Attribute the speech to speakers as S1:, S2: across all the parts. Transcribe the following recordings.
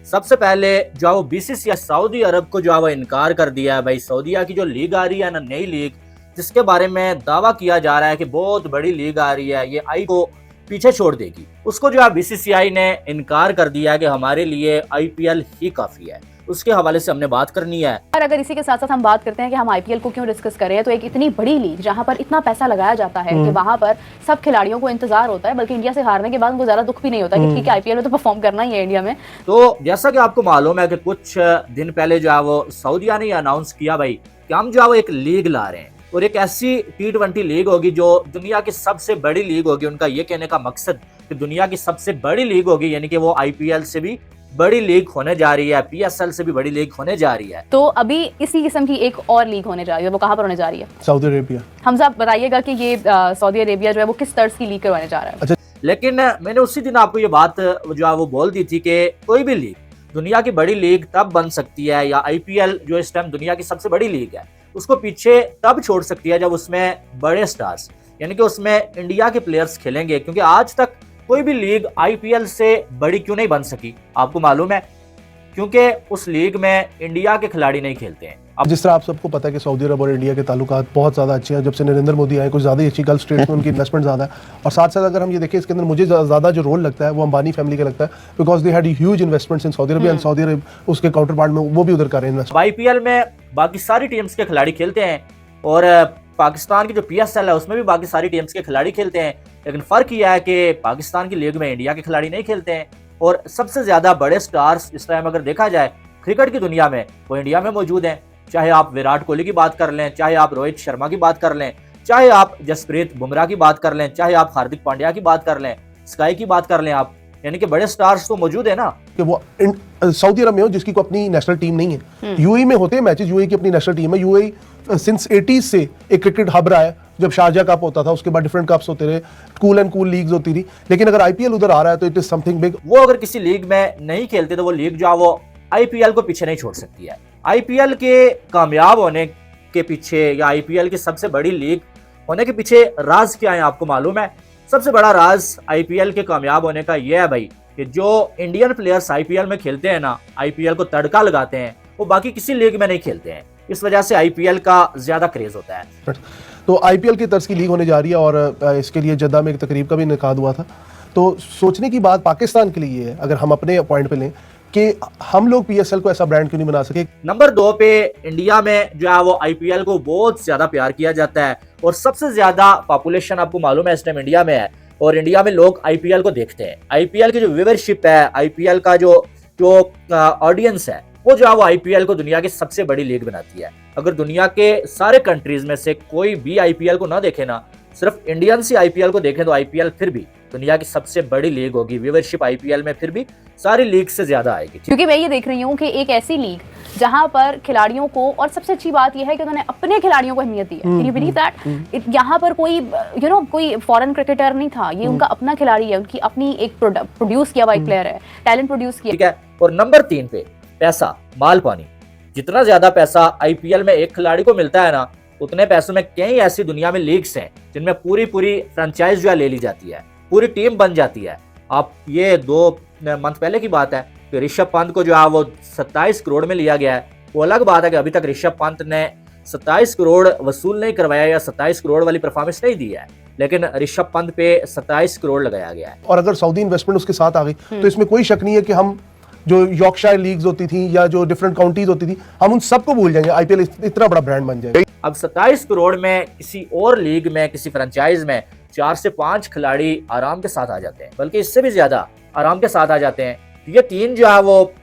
S1: सबसे पहले जो है वो बीसीसीआई सऊदी अरब को जो है वो इनकार कर दिया है। भाई सऊदीया की जो लीग आ रही है ना, नई लीग, जिसके बारे में दावा किया जा रहा है कि बहुत बड़ी लीग आ रही है, ये आई को पीछे छोड़ देगी, उसको जो है बीसीसीआई ने इनकार कर दिया है कि हमारे लिए आईपीएल ही काफी है। उसके हवाले से हमने बात करनी है।
S2: और अगर इसी के साथ साथ हम बात करते हैं कि हम आईपीएल को क्यों डिस्कस करें, तो एक इतनी बड़ी लीग जहां पर इतना पैसा लगाया जाता है कि वहां पर सब खिलाड़ियों को इंतजार होता है, बल्कि इंडिया से हारने के बाद उनको ज्यादा दुख भी नहीं होता कि ठीक है आईपीएल में तो परफॉर्म करना ही है इंडिया में।
S1: तो जैसा कि आपको मालूम है कि कुछ दिन पहले जो है वो सऊदीया ने अनाउंस किया भाई कि हम जो है वो एक लीग ला रहे हैं, और एक ऐसी T20 लीग होगी जो दुनिया की सबसे बड़ी लीग होगी। उनका ये कहने का मकसद कि दुनिया की सबसे बड़ी लीग होगी, यानी कि वो आईपीएल से भी बड़ी लीग होने जा रही है, पीएसएल से भी बड़ी लीग होने जा रही है।
S2: तो अभी इसी किस्म की एक और लीग होने जा रही है, वो कहाँ पर होने जा रही है?
S3: Saudi Arabia.
S2: हम सब बताइएगा कि ये सऊदी अरेबिया जो है वो किस तर्ज की लीग करवाने जा रहा है।
S3: अच्छा,
S1: लेकिन मैंने उसी दिन आपको ये बात जो है वो बोल दी थी कि कोई भी लीग, दुनिया की बड़ी लीग तब बन सकती है, या आईपीएल जो इस टाइम दुनिया की सबसे बड़ी लीग है, उसको पीछे तब छोड़ सकती है जब उसमें बड़े स्टार्स, यानी कि उसमें इंडिया के प्लेयर्स खेलेंगे। क्योंकि आज तक कोई भी लीग आईपीएल से बड़ी क्यों नहीं बन सकी, आपको मालूम है? क्योंकि उस लीग में इंडिया के खिलाड़ी नहीं खेलते हैं।
S3: अब जिस तरह आप सबको पता है कि सऊदी अरब और इंडिया के ताल्लुकात बहुत ज़्यादा अच्छे हैं, जब से नरेंद्र मोदी आए कुछ ज़्यादा ही अच्छी, गल्फ स्टेट्स में उनकी इन्वेस्टमेंट ज़्यादा है। और साथ साथ अगर हम ये देखें, इसके अंदर मुझे ज़्यादा जो रोल लगता है वो अंबानी फैमिली का लगता है, because they had huge investments in Saudi Arabia, and Saudi Arabia उसके काउंटर पार्ट में वो भी उधर कर रहे हैं इन्वेस्ट।
S1: आईपीएल में बाकी सारी टीम्स के खिलाड़ी खेलते हैं, और पाकिस्तान की जो पीएसएल है उसमें भी बाकी सारी टीम्स के खिलाड़ी खेलते हैं, लेकिन फर्क यह है कि पाकिस्तान की लीग में इंडिया के खिलाड़ी नहीं खेलते हैं। और सबसे ज्यादा बड़े स्टार्स इस टाइम अगर देखा जाए क्रिकेट की दुनिया में, वो इंडिया में मौजूद हैं। चाहे आप विराट कोहली की बात कर लें, चाहे आप रोहित शर्मा की बात कर लें, चाहे आप जसप्रीत बुमराह की बात कर लें, चाहे आप हार्दिक पांड्या की बात कर लें, स्काई की बात कर लें आप, यानी कि बड़े स्टार्स तो मौजूद है ना।
S3: कि वो सऊदी अरब में हो जिसकी कोई अपनी नेशनल टीम नहीं है। यूएई में होते हैं मैचेस, यूएई की अपनी नेशनल टीम है। यूएई सिंस 80s से एक क्रिकेट हब रहा है। जब शारजा कप होता था, उसके बाद डिफरेंट कप्स होते रहे, कूल एंड कूल लीग्स होती थी, लेकिन अगर आईपीएल उधर आ रहा है तो इट इज समथिंग बिग।
S1: वो अगर किसी लीग में नहीं खेलते तो वो लीग जो है वो आईपीएल को पीछे नहीं छोड़ सकती है। आईपीएल के कामयाब होने के पीछे, या आईपीएल की सबसे बड़ी लीग होने के पीछे राज क्या है आपको मालूम है? सबसे बड़ा राज आईपीएल के कामयाब होने का यह है भाई कि जो इंडियन प्लेयर्स आईपीएल में खेलते हैं ना, आईपीएल को तड़का लगाते हैं, वो बाकी किसी लीग में नहीं खेलते हैं। इस वजह से आईपीएल का ज्यादा क्रेज होता है।
S3: तो आईपीएल की तर्ज की लीग होने जा रही है, और इसके लिए जद्दा में एक तकरीब का भी इनेकाद हुआ था। तो सोचने की बात पाकिस्तान के लिए है, अगर हम अपने पॉइंट पे लें, कि हम लोग पीएसएल को ऐसा ब्रांड क्यों नहीं बना सके।
S1: नंबर 2 पे इंडिया में जो है वो आईपीएल को बहुत ज्यादा प्यार किया जाता है, और सबसे ज्यादा पॉपुलेशन आपको मालूम है इस टाइम इंडिया में है, और इंडिया में लोग आईपीएल को देखते हैं। आईपीएल की जो व्यूअरशिप है, आईपीएल का जो ऑडियंस है, वो जो है वो आईपीएल को दुनिया की सबसे बड़ी लीग बनाती है। अगर दुनिया के सारे कंट्रीज में से कोई भी आईपीएल को ना देखे ना, सिर्फ इंडियंस ही आईपीएल को देखें, तो आईपीएल फिर भी दुनिया की सबसे बड़ी लीग होगी। व्यूअरशिप आईपीएल में फिर भी सारी लीग से ज्यादा आएगी।
S2: क्योंकि मैं ये देख रही हूँ कि एक ऐसी लीग जहां पर खिलाड़ियों को, और सबसे अच्छी बात यह है कि उन्होंने अपने खिलाड़ियों को अहमियत दी है। Can you believe that? यहाँ पर कोई कोई फॉरेन क्रिकेटर नहीं था, ये उनका अपना खिलाड़ी है, उनकी अपनी एक प्रोड्यूस किया हुआ एक प्लेयर है, टैलेंट प्रोड्यूस किया।
S1: ठीक है। और नंबर 3 पे पैसा, माल पानी। जितना ज्यादा पैसा आईपीएल में एक खिलाड़ी को मिलता है ना, उतने पैसों में कई ऐसी दुनिया में लीग्स हैं जिनमें पूरी फ्रेंचाइज जो है ले ली जाती है, पूरी टीम बन जाती है। आप ये 2 मंथ पहले की बात है कि ऋषभ पंत को जो है वो 27 करोड़ में लिया गया है। वो अलग बात है कि अभी तक ऋषभ पंत ने 27 करोड़ वसूल नहीं करवाया, या 27 करोड़ वाली परफॉर्मेंस नहीं दी है, लेकिन ऋषभ पंत पे 27 करोड़ लगाया गया है।
S3: और अगर सऊदी इन्वेस्टमेंट उसके साथ आ गई तो इसमें कोई शक नहीं है कि हम जो यॉर्कशायर लीग्स होती थी या जो डिफरेंट काउंटीज होती थी, हम उन सबको भूल जाएंगे। आईपीएल इतना बड़ा ब्रांड बन जाएगा।
S1: अब 27 करोड़ में किसी और लीग में, किसी फ्रेंचाइज में 4 से 5 खिलाड़ी आराम के साथ आ जाते हैं, बल्कि इससे भी ज्यादा आराम के साथ आ जाते हैं। ये 3 जो है वो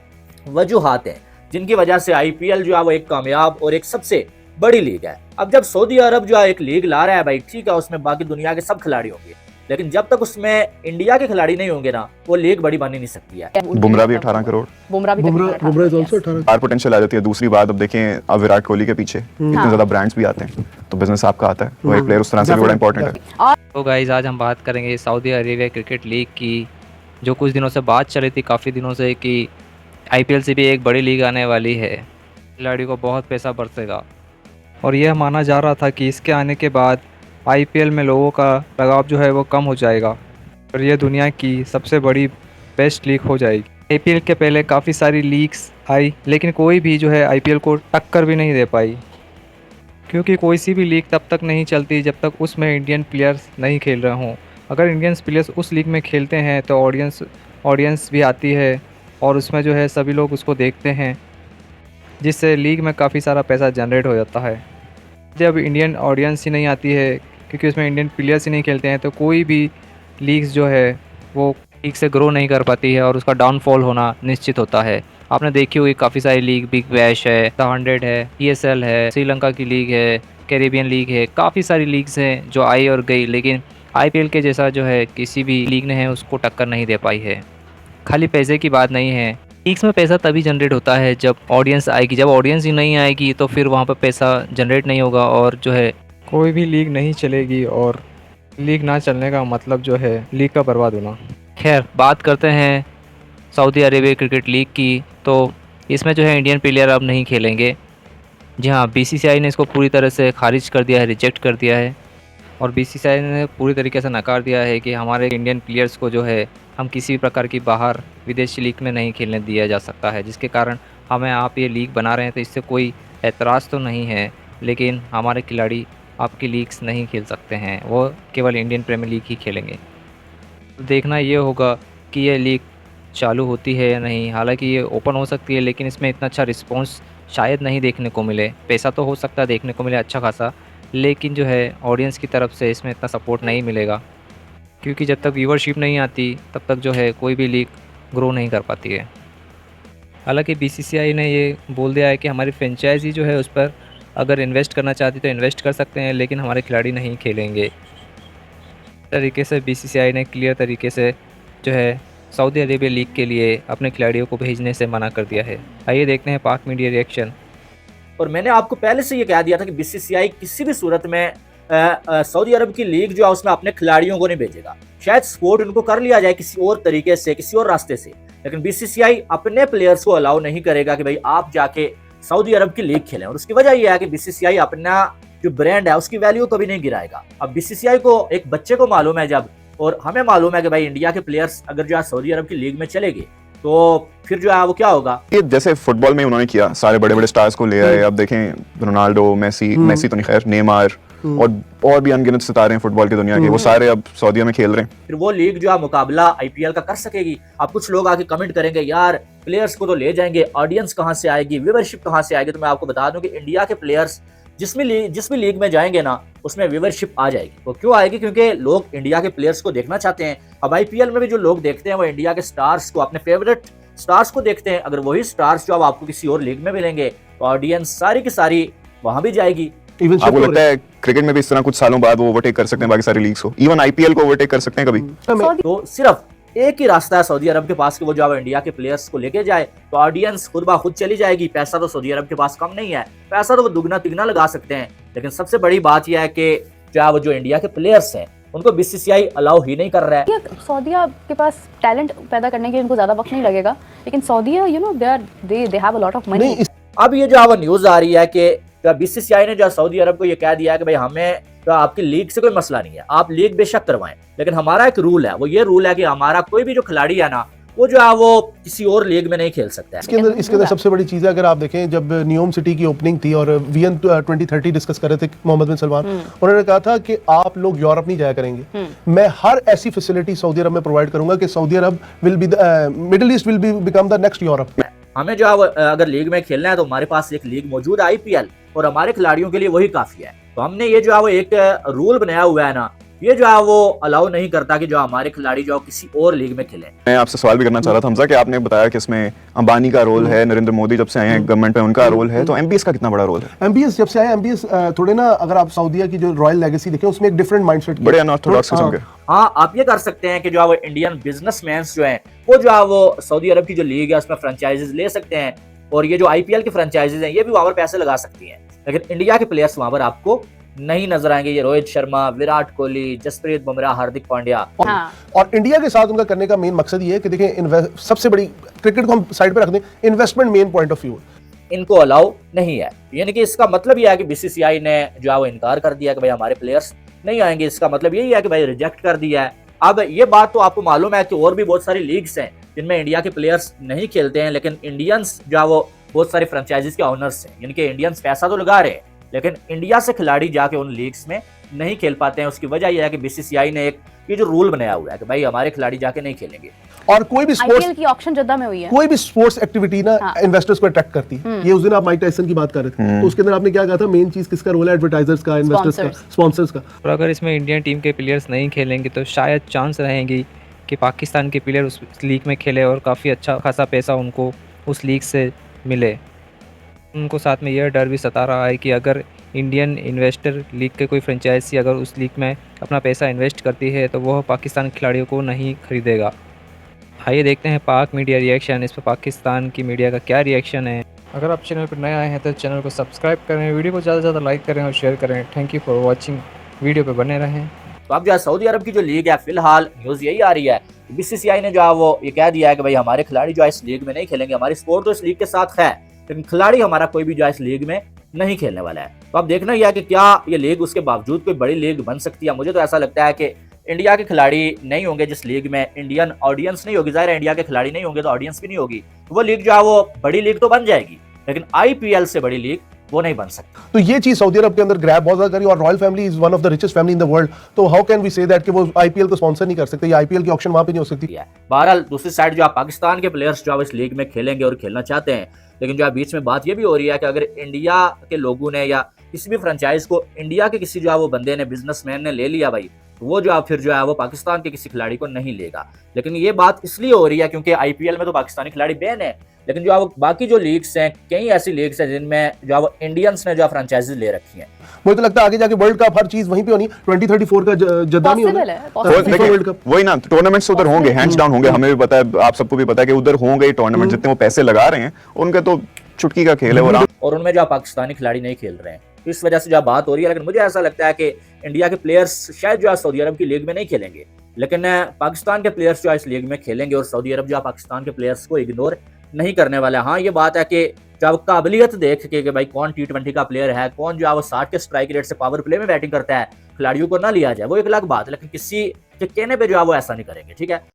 S1: वजूहात हैं जिनकी वजह से आईपीएल जो है वो एक कामयाब और एक सबसे बड़ी लीग है। अब जब सऊदी अरब जो है एक लीग ला रहा है भाई, ठीक है, उसमें बाकी दुनिया के सब खिलाड़ी होंगे, लेकिन जब तक उसमें इंडिया के खिलाड़ी नहीं होंगे ना, वो लीग बड़ी बन ही नहीं सकती है।
S4: बुमराह भी 18 करोड़,
S2: बुमराह
S3: इज आल्सो 18।
S4: बार पोटेंशियल आ जाती है। दूसरी बात, अब देखें, अब विराट कोहली के पीछे इतने ज्यादा ब्रांड्स भी आते हैं, तो बिजनेस आपका आता है, तो एक प्लेयर उस तरह से भी बड़ा इंपॉर्टेंट है।
S5: तो गाइस, आज हम बात करेंगे सऊदी अरेबिया क्रिकेट लीग की, जो कुछ दिनों से बात चली थी, काफ़ी दिनों से, कि आईपीएल से भी एक बड़ी लीग आने वाली है, खिलाड़ी को बहुत पैसा बरसेगा, और यह माना जा रहा था कि इसके आने के बाद आईपीएल में लोगों का लगाव जो है वो कम हो जाएगा, और यह दुनिया की सबसे बड़ी बेस्ट लीग हो जाएगी। आईपीएल के पहले काफ़ी सारी लीग्स आई, लेकिन कोई भी जो है आईपीएल को टक्कर भी नहीं दे पाई, क्योंकि कोई सी भी लीग तब तक नहीं चलती जब तक उसमें इंडियन प्लेयर्स नहीं खेल रहे हों। अगर इंडियन प्लेयर्स उस लीग में खेलते हैं तो ऑडियंस भी आती है और उसमें जो है सभी लोग उसको देखते हैं, जिससे लीग में काफ़ी सारा पैसा जनरेट हो जाता है। जब इंडियन ऑडियंस ही नहीं आती है, क्योंकि उसमें इंडियन प्लेयर्स ही नहीं खेलते हैं, तो कोई भी लीग्स जो है वो ठीक से ग्रो नहीं कर पाती है और उसका डाउनफॉल होना निश्चित होता है। आपने देखी होगी काफ़ी सारी लीग, बिग बैश है, द 100 है, ESL है, श्रीलंका की लीग है, कैरेबियन लीग है, काफ़ी सारी लीग्स हैं जो आई और गई, लेकिन आईपीएल के जैसा जो है किसी भी लीग ने है उसको टक्कर नहीं दे पाई है। खाली पैसे की बात नहीं है, लीग्स में पैसा तभी जनरेट होता है जब ऑडियंस आएगी। जब ऑडियंस ही नहीं आएगी तो फिर वहाँ पर पैसा जनरेट नहीं होगा और जो है कोई भी लीग नहीं चलेगी, और लीग ना चलने का मतलब जो है लीग का बर्बाद होना। खैर, बात करते हैं सऊदी अरेबिया क्रिकेट लीग की, तो इसमें जो है इंडियन प्लेयर अब नहीं खेलेंगे। जी हाँ, बीसीसीआई ने इसको पूरी तरह से खारिज कर दिया है, रिजेक्ट कर दिया है, और बीसीसीआई ने पूरी तरीके से नकार दिया है कि हमारे इंडियन प्लेयर्स को जो है हम किसी भी प्रकार की बाहर विदेशी लीग में नहीं खेलने दिया जा सकता है, जिसके कारण हमें आप ये लीग बना रहे हैं तो इससे कोई एतराज़ तो नहीं है, लेकिन हमारे खिलाड़ी आपकी लीग्स नहीं खेल सकते हैं, वो केवल इंडियन प्रीमियर लीग ही खेलेंगे। देखना ये होगा कि ये लीग चालू होती है या नहीं। हालांकि ये ओपन हो सकती है, लेकिन इसमें इतना अच्छा रिस्पॉन्स शायद नहीं देखने को मिले। पैसा तो हो सकता है देखने को मिले अच्छा खासा, लेकिन जो है ऑडियंस की तरफ से इसमें इतना सपोर्ट नहीं मिलेगा, क्योंकि जब तक व्यूवरशिप नहीं आती तब तक जो है कोई भी लीग ग्रो नहीं कर पाती है। हालांकि बीसीसीआई ने ये बोल दिया है कि हमारी फ्रेंचाइजी जो है उस पर अगर इन्वेस्ट करना चाहती तो इन्वेस्ट कर सकते हैं, लेकिन हमारे खिलाड़ी नहीं खेलेंगे। तरीके से बीसीसीआई ने क्लियर तरीके से जो है सऊदी अरेबिया लीग के लिए अपने खिलाड़ियों को भेजने से मना कर दिया है। आइए देखते हैं पाक मीडिया रिएक्शन।
S1: और मैंने आपको पहले से ये कह दिया था कि बीसीसीआई किसी भी सूरत में सऊदी अरब की लीग जो है उसमें अपने खिलाड़ियों को नहीं भेजेगा। शायद सपोर्ट उनको कर लिया जाए किसी और तरीके से, किसी और रास्ते से, लेकिन बीसीसीआई अपने प्लेयर्स को अलाउ नहीं करेगा कि भाई आप जाके सऊदी अरब की लीग खेलें। और उसकी वजह यह है कि बीसीसीआई अपना जो ब्रांड है उसकी वैल्यू कभी नहीं गिराएगा। अब बीसीसीआई को एक बच्चे को मालूम है जब, और हमें मालूम है कि भाई इंडिया के प्लेयर्स अगर जो है सऊदी अरब की लीग में चलेंगे तो फिर जो है वो क्या होगा।
S4: ये जैसे फुटबॉल में उन्होंने किया, सारे बड़े बड़े स्टार्स को ले आए। अब देखें रोनाल्डो, मेसी तो नहीं खैर, नेमार और भी अनगिनत सितारे हैं फुटबॉल की दुनिया के, वो सारे अब सऊदीया में खेल रहे हैं।
S1: फिर वो लीग जो है मुकाबला आईपीएल का कर सकेगी। अब कुछ लोग आके कमेंट करेंगे यार प्लेयर्स को तो ले जाएंगे, ऑडियंस कहां से आएगी, व्यूवरशिप कहां से आएगी। तो मैं आपको बता दूं कि इंडिया के प्लेयर्स जिस भी लीग में जाएंगे ना उसमें व्यूवरशिप आ जाएगी। वो क्यों आएगी? क्योंकि लोग इंडिया के प्लेयर्स को देखना चाहते हैं। अब आईपीएल में भी जो लोग देखते हैं वो इंडिया के स्टार्स को, अपने फेवरेट स्टार्स को देखते हैं। अगर वही स्टार्स जो अब आपको किसी और लीग में मिलेंगे तो ऑडियंस सारी की सारी वहां भी जाएगी।
S4: आपको लगता है क्रिकेट में भी इस तरह कुछ सालों बाद वो ओवरटेक कर सकते हैं बाकी सारी लीग्स को? इवन आईपीएल को ओवरटेक कर सकते हैं कभी?
S1: तो सिर्फ एक ही रास्ता है सऊदी अरब के पास कि वो जो इंडिया के प्लेयर्स को लेके जाए तो ऑडियंस खुद ब खुद चली जाएगी। पैसा तो सऊदी अरब के पास कम नहीं है, पैसा तो वो दुगना तिगना लगा सकते हैं। लेकिन सबसे बड़ी बात यह है कि जो इंडिया के प्लेयर्स हैं उनको बीसीसीआई अलाउ ही नहीं कर रहा है।
S2: सऊदीया के पास टैलेंट पैदा करने के लिए उनको ज्यादा वक्त नहीं लगेगा, लेकिन सऊदीया they have a lot of money.
S1: अब ये जो न्यूज आ रही है कि बीसीसीआई ने जो सऊदी अरब को ये कह दिया है कि भाई हमें तो आपकी लीग से कोई मसला नहीं है, आप लीग बेशक करवाएं, लेकिन हमारा एक रूल है, वो ये रूल है कि हमारा कोई भी जो खिलाड़ी है ना वो जो है वो किसी और लीग में नहीं खेल सकता है।
S3: इसके अंदर सबसे बड़ी चीज़ है, अगर आप देखें जब नियोम सिटी की ओपनिंग थी और VN 2030 डिस्कस कर रहे थे मोहम्मद बिन सलमान, उन्होंने कहा था कि आप लोग यूरोप नहीं जाया करेंगे, मैं हर ऐसी फैसिलिटी सऊदी अरब में प्रोवाइड करूंगा कि Saudi Arab will be middle east will be become the next Europe.
S1: हमें जो है अगर लीग में खेलना है तो हमारे पास एक लीग मौजूद है आईपीएल, और हमारे खिलाड़ियों के लिए वही काफी है। तो हमने ये जो है वो एक रूल बनाया हुआ है ना, ये जो है वो अलाउ नहीं करता कि जो हमारे खिलाड़ी जो किसी और लीग में खेलें।
S4: मैं आपसे सवाल भी करना चाह रहा था हमजा कि आपने बताया कि इसमें अंबानी का रोल है, नरेंद्र मोदी जब से आए हैं गवर्नमेंट में उनका रोल है, तो एमबीएस का कितना बड़ा रोल है?
S3: एमबीएस जब से आए, एमबीएस थोड़े ना, अगर आप सऊदीया की जो रॉयल लेगेसी देखें उसमें एक डिफरेंट माइंडसेट,
S4: बड़े अनऑर्थोडॉक्स किस्म के।
S1: हाँ, आप ये कर सकते हैं कि जो है वो इंडियन बिजनेसमैन जो हैं वो जो है वो सऊदी अरब की जो लीग है उसमें फ्रेंचाइजीज ले सकते हैं, और ये जो आईपीएल की फ्रेंचाइजीज हैं ये भी वहां पर पैसे लगा सकती हैं। लेकिन इंडिया के प्लेयर्स वहां पर आपको नहीं नजर आएंगे। ये रोहित शर्मा, विराट कोहली, जसप्रीत बुमराह, हार्दिक पांड्या।
S3: और इंडिया के साथ उनका करने का मेन मकसद ये है कि देखें, सबसे बड़ी, क्रिकेट को हम साइड पे रख दें, investment main point of view
S1: इनको अलाउ नहीं है। यानी कि इसका मतलब यह है कि बीसीसीआई ने जो है वो इनकार कर दिया कि भाई हमारे प्लेयर्स नहीं आएंगे। इसका मतलब यही है कि भाई रिजेक्ट कर दिया है। अब ये बात तो आपको मालूम है कि और भी बहुत सारी लीग्स हैं जिनमें इंडिया के प्लेयर्स नहीं खेलते हैं, लेकिन इंडियंस जो है वो बहुत सारे फ्रेंचाइजीज के ऑनर्स हैं, यानी कि इंडियंस पैसा तो लगा रहे हैं, लेकिन इंडिया से खिलाड़ी जाके उन लीग्स में नहीं खेल पाते हैं। उसकी वजह यह है कि बीसीसीआई ने एक ये जो रूल बनाया हुआ है कि भाई हमारे खिलाड़ी जाके नहीं खेलेंगे।
S3: और कोई भी स्पोर्ट्स
S2: आईपीएल की ऑक्शन जद्दा में हुई है,
S3: कोई भी स्पोर्ट्स एक्टिविटी ना
S2: हाँ।
S3: इन्वेस्टर्स को अट्रैक्ट करती है। ये उस दिन आप माइक टायसन की बात कर रहे थे, तो उसके अंदर आपने क्या कहा था, मेन चीज किसका रोल है, एडवर्टाइजर्स का, इन्वेस्टर्स का, स्पॉन्सर्स का।
S5: और अगर इसमें इंडियन टीम के प्लेयर्स नहीं खेलेंगे तो शायद चांस रहेंगी कि पाकिस्तान के प्लेयर उस लीग में खेले और काफ़ी अच्छा खासा पैसा उनको उस लीग से मिले। उनको साथ में यह डर भी सता रहा है कि अगर इंडियन इन्वेस्टर लीग के कोई फ्रेंचाइजी अगर उस लीग में अपना पैसा इन्वेस्ट करती है तो वह पाकिस्तान खिलाड़ियों को नहीं खरीदेगा। आइए देखते हैं पाक मीडिया रिएक्शन, इस पर पाकिस्तान की मीडिया का क्या रिएक्शन है। अगर आप चैनल पर नए आए हैं तो चैनल को सब्सक्राइब करें, वीडियो को ज़्यादा से ज़्यादा लाइक करें और शेयर करें। Thank you for watching, video पे बने रहें।
S1: तो अब जो है सऊदी अरब की जो लीग है, फिलहाल न्यूज़ यही आ रही है, बीसीसीआई ने जो है वो ये कह दिया है कि भाई हमारे खिलाड़ी जो है इस लीग में नहीं खेलेंगे। हमारी स्पोर्ट तो इस लीग के साथ है, लेकिन खिलाड़ी हमारा कोई भी जो है इस लीग में नहीं खेलने वाला है। तो अब देखना यह है कि क्या ये लीग उसके बावजूद कोई बड़ी लीग बन सकती है। मुझे तो ऐसा लगता है कि इंडिया के खिलाड़ी नहीं होंगे जिस लीग में, इंडियन ऑडियंस नहीं होगी, जाहिर है इंडिया के खिलाड़ी नहीं होंगे तो ऑडियंस भी नहीं होगी, तो वो लीग जो है वो बड़ी लीग तो बन जाएगी, लेकिन आईपीएल से बड़ी लीग वो नहीं बन सकती।
S3: तो ये चीज सऊदी अरब के अंदर ग्रैब बहुत ज्यादा करी, और royal family is one of the richest family in the world. तो how can we say that कि वो आईपीएल को स्पॉन्सर नहीं कर सकते, या आईपीएल की ऑक्शन वहां पे नहीं हो सकती।
S1: बहरहाल दूसरी साइड जो पाकिस्तान के प्लेयर्स जो इस लीग में खेलेंगे और खेलना चाहते हैं, लेकिन जो बीच में बात ये भी हो रही है कि अगर इंडिया के लोगों ने या किसी भी फ्रेंचाइज को इंडिया के किसी जो है वो बंदे ने, बिजनेसमैन ने ले लिया भाई, तो वो जो है फिर जो है वो पाकिस्तान के किसी खिलाड़ी को नहीं लेगा। लेकिन ये बात इसलिए हो रही है क्योंकि आईपीएल में तो पाकिस्तानी खिलाड़ी बैन है, लेकिन जो है वो बाकी जो लीग्स हैं, कई ऐसी लीग्स हैं जिनमें जो है वो इंडियंस ने जो फ्रेंचाइजी ले रखी हैं।
S3: मुझे तो लगता है आगे जाके वर्ल्ड कप हर चीज वहीं पे होनी, 2034 का जद्दा नहीं होना
S2: पॉसिबल है, possible
S3: FIFA वर्ल्ड कप।
S4: वही ना, टूर्नामेंट्स उधर होंगे, हैंड्स डाउन होंगे। हमें भी पता है, आप सबको भी पता है कि उधर होंगे टूर्नामेंट, जितने वो पैसे लगा रहे हैं उनके तो चुटकी का खेल है।
S1: और उनमें जो पाकिस्तानी खिलाड़ी नहीं खेल रहे हैं, इस वजह से जो बात हो रही है। लेकिन मुझे ऐसा लगता है कि इंडिया के प्लेयर्स शायद जो है सऊदी अरब की लीग में नहीं खेलेंगे, लेकिन पाकिस्तान के प्लेयर्स जो है इस लीग में खेलेंगे, और सऊदी अरब जो है पाकिस्तान के प्लेयर्स को इग्नोर नहीं करने वाला है। हाँ, ये बात है कि जब काबिलियत देख के कि भाई कौन T20 का प्लेयर है, कौन जो है वो 60 के स्ट्राइक रेट से पावर प्ले में बैटिंग करता है, खिलाड़ियों को ना लिया जाए, वो एक अलग बात है, लेकिन किसी के कहने पे जो है वो ऐसा नहीं करेंगे। ठीक है।